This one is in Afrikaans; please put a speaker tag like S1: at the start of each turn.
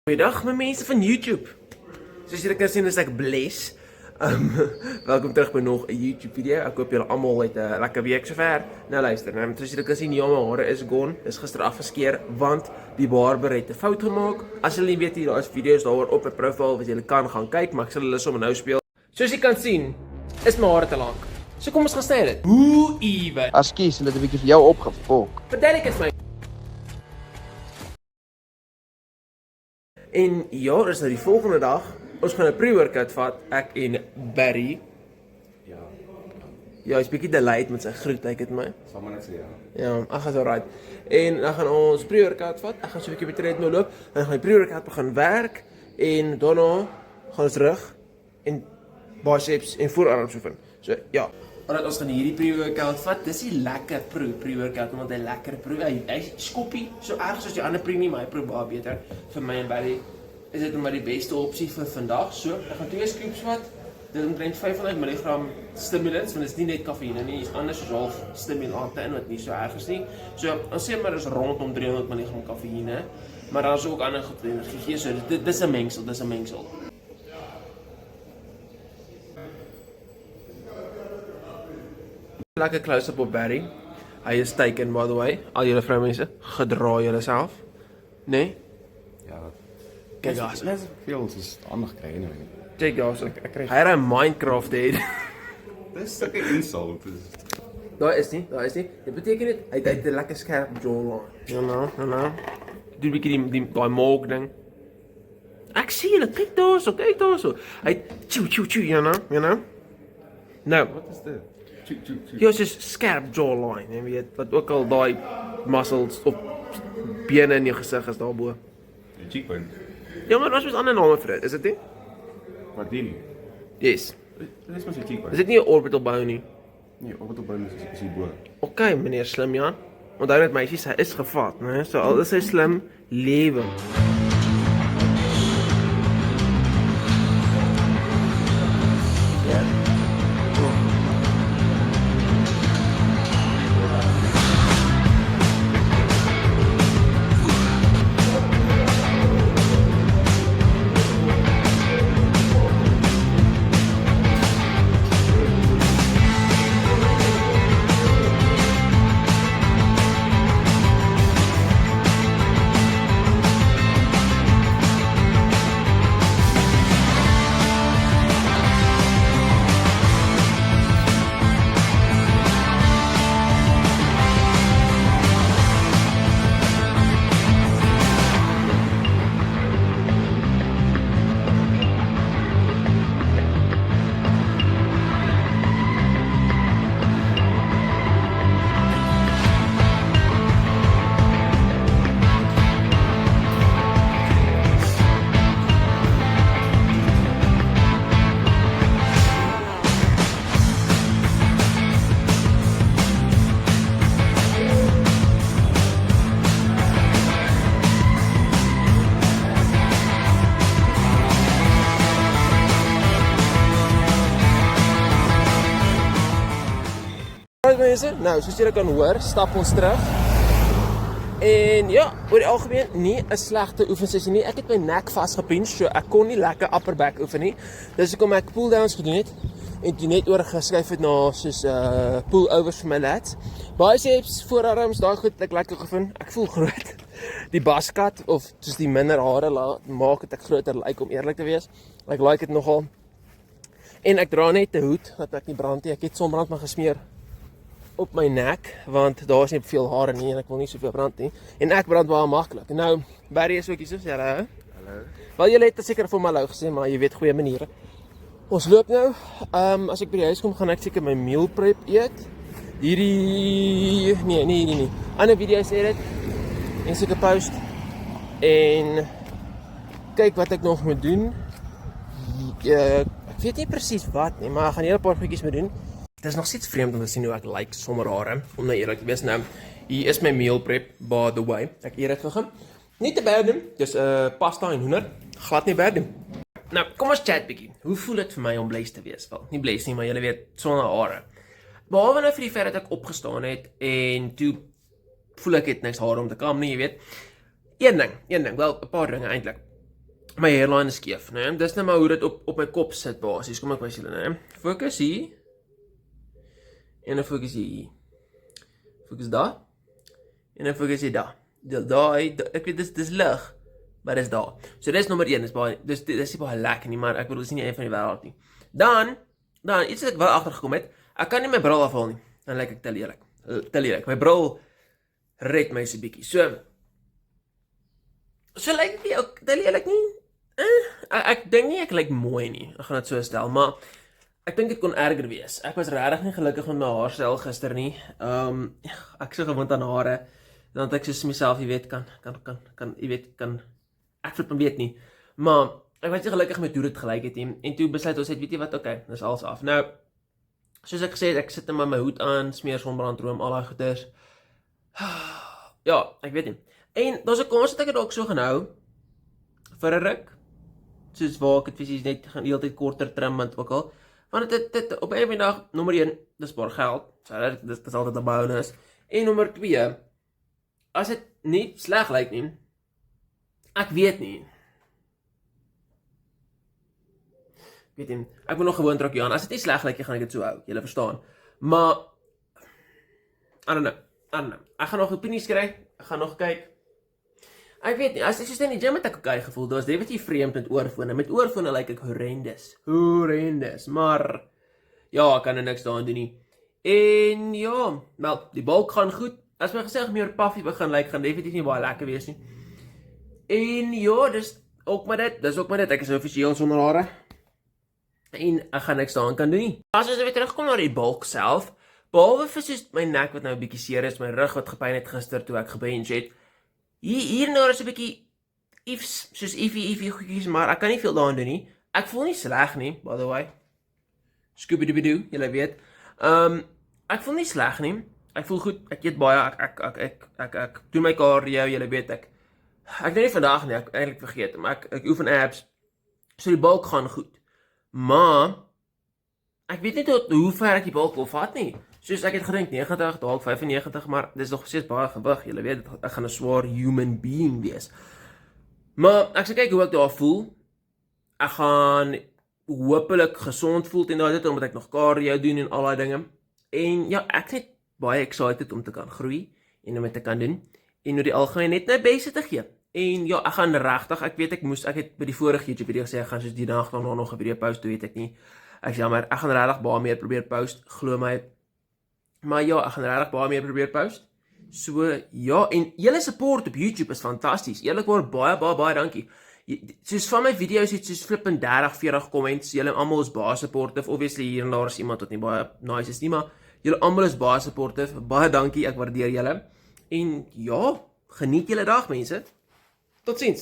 S1: Goeiedag my mense van YouTube. Soos julle kan sien is ek bless. Welkom terug by nog 'n YouTube video. Ek hoop julle almal het 'n lekker week sover. Nou luister, soos julle kan sien, ja, my hare is gone. Is gister afgeskeer want die barber het 'n fout gemaak. As julle nie weet hier, daar is video's daaroor op my profiel wat julle kan gaan kyk, maar ek sal hulle sommer nou speel. Soos jy kan sien, is my hare te lank. So kom ons gaan sny dit. Hoe even.
S2: Askies, hulle het 'n bietjie vir jou opgefok.
S1: Verduidelik dit vir my. En ja, is nou die volgende dag. Ons gaan 'n pre-workout vat, ek en Barry. Ja, hy's bietjie delayed met sy groet, lyk dit my.
S3: Sal maar net sê ja.
S1: Ja, ag, is alright. En dan gaan ons pre-workout vat. Ek gaan so 'n bietjie met die treadmill loop. Dan gaan die pre-workout begin werk en daarna gaan ons rug en biceps en voorarms oefen. So, ja. Alright, ons gaan hierdie pre-workout vat. Dis die lekker pre-workout omdat hy lekker hy's skoppie, so erg soos die ander pre nie, maar hy proe baie beter. Vir my en Barry is dit maar die beste opsie vir vandag. So, ek gaan 2 scoops vat. Dit omtrent 500 mg stimulants, want dit is nie net kafeïne nie, is anders soos half stimulante in wat nie so erg is nie. So, ons sê maar is rondom 300 mg kafeïne, maar daar is ook ander goed energie gee. So, dis 'n mengsel, dis 'n mengsel. Lekker close-up op Barry. Hy is taken, by the way. Al julle vroumense, gedra julleself. Nee?
S3: Ja,
S1: Kyk gas.
S3: dit is veel soos ander kry nie.
S1: Check gas.
S3: Ek kry
S1: Hy het 'n Minecraft het.
S3: dis sulke insult.
S1: Daar is nie. Dit beteken net hy het 'n lekker skerp jawline. Ja nou. Doen 'n bietjie die daai maak ding. Ek sien julle, kyk daarso. Hy chew, you know. Nou,
S3: Wat is dit?
S1: jy is just skerp jawline, jy weet, wat ook al daai muscles op bene in jou gesig is daarbo.
S3: Die cheekbone.
S1: Ja, maar ons het ander name vir dit, is dit nie?
S3: Wat die?
S1: Yes.
S3: Dit is maar so cheekbone.
S1: Is dit nie 'n orbital bone nie?
S3: Nee, op die bone is die bo.
S1: Okay, meneer Slim Jan. Onthou net meisies, hy is gevat, né? So al is hy slim, lewe. Mense, nou soos julle kan hoor, stap ons terug. En ja, oor die algemeen nie 'n slegte oefensessie nie. Ek het my nek vasgepinch, so ek kon nie lekker upper back oefen nie. Dis hoekom ek pull downs gedoen het en toe net oorgeskuif het na soos pull overs vir my lats. Biceps, voorarms, daai goed ek lekker gevind. Ek voel groot. Die baskat of soos die minder hare maak dit ek groter lyk om eerlik te wees. Ek like dit nogal. En ek dra net 'n hoed dat ek nie brand nie. Ek het sonbrand maar gesmeer op my nek, want daar is nie veel hare nie en ek wil nie soveel brand nie. En ek brand baie maklik. Nou, Barry is ook hier so, sê hallo.
S3: Hallo.
S1: Wel, jy het seker vir my hallo gesê, maar jy weet goeie maniere. Ons loop nou. As ek by die huis kom, gaan ek seker my meal prep eet. Nee, hierdie nie. Ander video sê dit. En seker post. En kyk wat ek nog moet doen. Ek weet nie presies wat nie, maar ek gaan 'n paar goedjies moet doen. Dit is nog steeds vreemd om te sien hoe ek lyk sonder hare, om nou eerlik te wees. Nou, hier is my meal prep, by the way. Ek eet dit vir nie te bad doen, dis pasta en hoender, glad nie bad doen. Nou, kom ons chat bietjie. Hoe voel dit vir my om bless te wees? Wel, nie bless nie, maar julle weet, sonder hare. Behalwe nou vir die feit dat ek opgestaan het en toe voel ek het niks hare om te kam nie, jy weet. Een ding, wel 'n paar dinge eintlik. my hairline is skeef, né? Dis nou maar hoe dit op my kop sit basies. Kom ek wys julle, né? Fokus hier. En dan fokus hier. Fokus daar. En dan fokus hier daar. Daai, ek weet dis lig, maar dis daar. So dis nommer 1, dis nie baie lekker nie, maar ek bedoel dis nie een van die wêreld nie. Dan iets wat ek wel agtergekom het, ek kan nie my bril afhaal nie. Dan lyk ek te lelik. My bril red my so bietjie. So lyk ek nie ook te lelik nie. Ek dink nie ek lyk mooi nie. Ek gaan dit so stel, maar ek dink dit kon erger wees. Ek was regtig nie gelukkig met my haarstyl gister nie. Ek so gewoond aan hare, dan het ek soos myself, jy weet, ek weet nie. Maar ek was nie gelukkig met hoe dit gelyk het nie. En toe besluit ons, weet jy wat, okay, dis alles af. Nou, soos ek gesê het, ek sit net maar my hoed aan, smeer sonbrandroom, al daai goeders. Ja, ek weet nie. En daar's 'n kans dat ek dit ook so gaan hou vir 'n ruk. Soos waar ek dit fisies net gaan heeltyd korter trim, want ook al. Want dit op 'n dag, nommer 1, dis spaar geld. So dit is altyd 'n bonus. En nommer 2, as dit nie sleg lyk nie, ek weet nie. Ek moet nog gewoon raak aan. As dit nie sleg lyk nie, gaan ek dit so hou. Julle verstaan. Maar I don't know. Ek gaan nog opinies kry. Ek gaan nog kyk. Ek weet nie, as ek soos in die gym het ek okay gevoel, dit was definitief vreemd met oorfone. Met oorfone lyk ek horrendous. Maar ja, ek kan er niks daaraan doen nie. En ja, wel, die bulk gaan goed. As my gesig meer puffy begin lyk, gaan definitief nie baie lekker wees nie. En ja, dis ook maar dit. Ek is offisieel sonder hare. En ek gaan niks daaraan kan doen nie. As ons weer terugkom na die bulk self, behalwe vir soos my nek wat nou 'n bietjie seer is, my rug wat gepyn het gister toe ek gebench het. Hier nou is 'n bietjie soos iffy goedjies, maar ek kan nie veel daaraan doen nie. Ek voel nie sleg nie, by the way. Scooby-Doo, julle weet. Ek voel nie sleg nie. Ek voel goed. Ek eet baie. Ek doen my cardio, julle weet ek doen nie vandag nie, ek eintlik vergeet, maar ek oefen abs. So die bulk gaan goed. Maar ek weet nie tot hoe ver ek die bulk wil vat nie. Soos ek het gedink 90, dalk 95, maar dis nog steeds baie gewig. Julle weet ek gaan 'n swaar human being wees. Maar ek sal kyk hoe ek daar voel. Ek gaan hopelik gesond voel teen daai tyd omdat ek nog cardio doen en al daai dinge. En ja, ek is net baie excited om te kan groei en om dit te kan doen en oor die algemeen net my beste te gee. En ja, ek gaan regtig, ek weet ek het by die vorige YouTube video gesê ek gaan soos die dag daarna nog 'n video post, weet ek nie. Ek sê maar ek gaan regtig baie meer probeer post, glo my. Maar ja, ek gaan regtig baie meer probeer post. So ja, en julle support op YouTube is fantasties. Eerlikwaar baie dankie. Soos van my video's het soos flippend 30-40 comments. Julle almal is baie supportive. Obviously hier en daar is iemand wat nie baie nice is nie, maar julle almal is baie supportive. Baie dankie, ek waardeer julle. En ja, geniet julle dag mense. Totsiens.